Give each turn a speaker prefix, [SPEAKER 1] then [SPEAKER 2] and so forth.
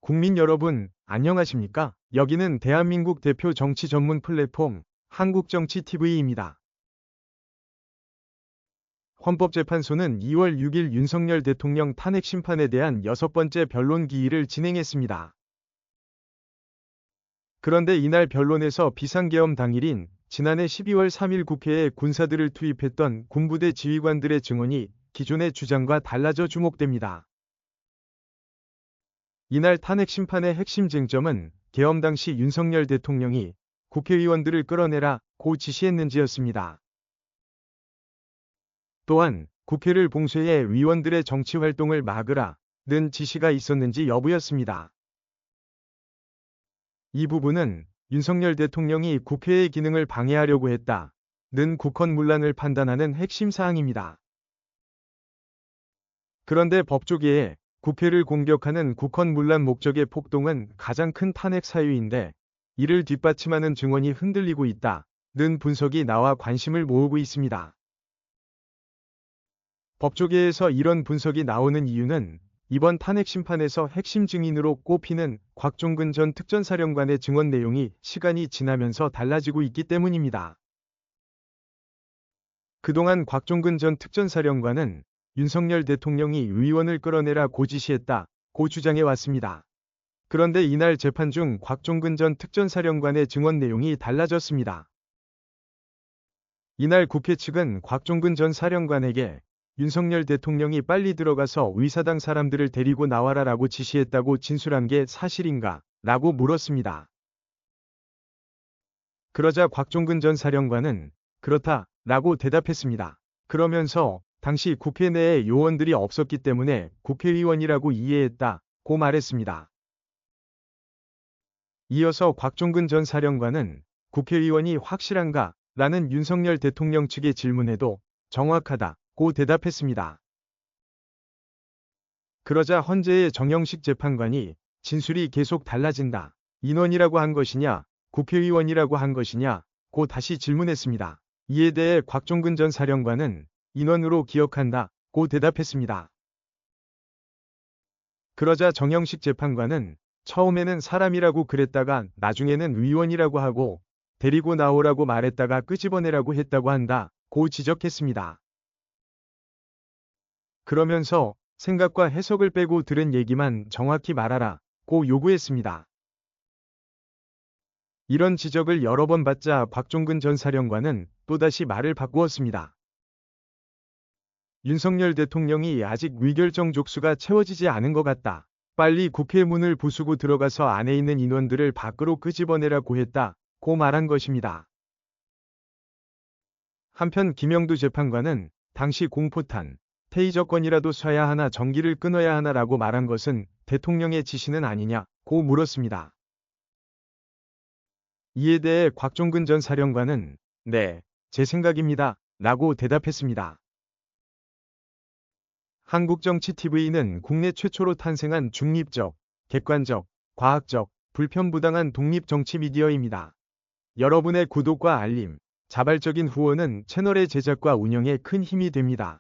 [SPEAKER 1] 국민 여러분, 안녕하십니까? 여기는 대한민국 대표 정치 전문 플랫폼 한국정치TV입니다. 헌법재판소는 2월 6일 윤석열 대통령 탄핵 심판에 대한 6번째 변론 기일을 진행했습니다. 그런데 이날 변론에서 비상계엄 당일인 지난해 12월 3일 국회에 군사들을 투입했던 군부대 지휘관들의 증언이 기존의 주장과 달라져 주목됩니다. 이날 탄핵 심판의 핵심 쟁점은 계엄 당시 윤석열 대통령이 국회의원들을 끌어내라고 지시했는지였습니다. 또한 국회를 봉쇄해 의원들의 정치 활동을 막으라는 지시가 있었는지 여부였습니다. 이 부분은 윤석열 대통령이 국회의 기능을 방해하려고 했다는 국헌문란을 판단하는 핵심 사항입니다. 그런데 법조계에 국회를 공격하는 국헌문란 목적의 폭동은 가장 큰 탄핵 사유인데 이를 뒷받침하는 증언이 흔들리고 있다는 분석이 나와 관심을 모으고 있습니다. 법조계에서 이런 분석이 나오는 이유는 이번 탄핵 심판에서 핵심 증인으로 꼽히는 곽종근 전 특전사령관의 증언 내용이 시간이 지나면서 달라지고 있기 때문입니다. 그동안 곽종근 전 특전사령관은 윤석열 대통령이 의원을 끌어내라고 지시했다고 주장해 왔습니다. 그런데 이날 재판 중 곽종근 전 특전사령관의 증언 내용이 달라졌습니다. 이날 국회 측은 곽종근 전 사령관에게 윤석열 대통령이 빨리 들어가서 의사당 사람들을 데리고 나와라라고 지시했다고 진술한 게 사실인가? 라고 물었습니다. 그러자 곽종근 전 사령관은 그렇다 라고 대답했습니다. 그러면서 당시 국회 내에 요원들이 없었기 때문에 국회의원이라고 이해했다고 말했습니다. 이어서 곽종근 전 사령관은 국회의원이 확실한가? 라는 윤석열 대통령 측의 질문에도 정확하다고 대답했습니다. 그러자 헌재의 정영식 재판관이 진술이 계속 달라진다. 인원이라고 한 것이냐? 국회의원이라고 한 것이냐?고 다시 질문했습니다. 이에 대해 곽종근 전 사령관은 인원으로 기억한다고 대답했습니다. 그러자 정영식 재판관은 처음에는 사람이라고 그랬다가 나중에는 의원이라고 하고 데리고 나오라고 말했다가 끄집어내라고 했다고 한다고 지적했습니다. 그러면서 생각과 해석을 빼고 들은 얘기만 정확히 말하라고 요구했습니다. 이런 지적을 여러 번 받자 곽종근 전 사령관은 또다시 말을 바꾸었습니다. 윤석열 대통령이 아직 의결정 족수가 채워지지 않은 것 같다. 빨리 국회 문을 부수고 들어가서 안에 있는 인원들을 밖으로 끄집어내라고 했다고 말한 것입니다. 한편 김영두 재판관은 당시 공포탄, 테이저건이라도 쏴야 하나 전기를 끊어야 하나라고 말한 것은 대통령의 지시는 아니냐고 물었습니다. 이에 대해 곽종근 전 사령관은 네, 제 생각입니다. 라고 대답했습니다. 한국정치TV는 국내 최초로 탄생한 중립적, 객관적, 과학적, 불편부당한 독립정치 미디어입니다. 여러분의 구독과 알림, 자발적인 후원은 채널의 제작과 운영에 큰 힘이 됩니다.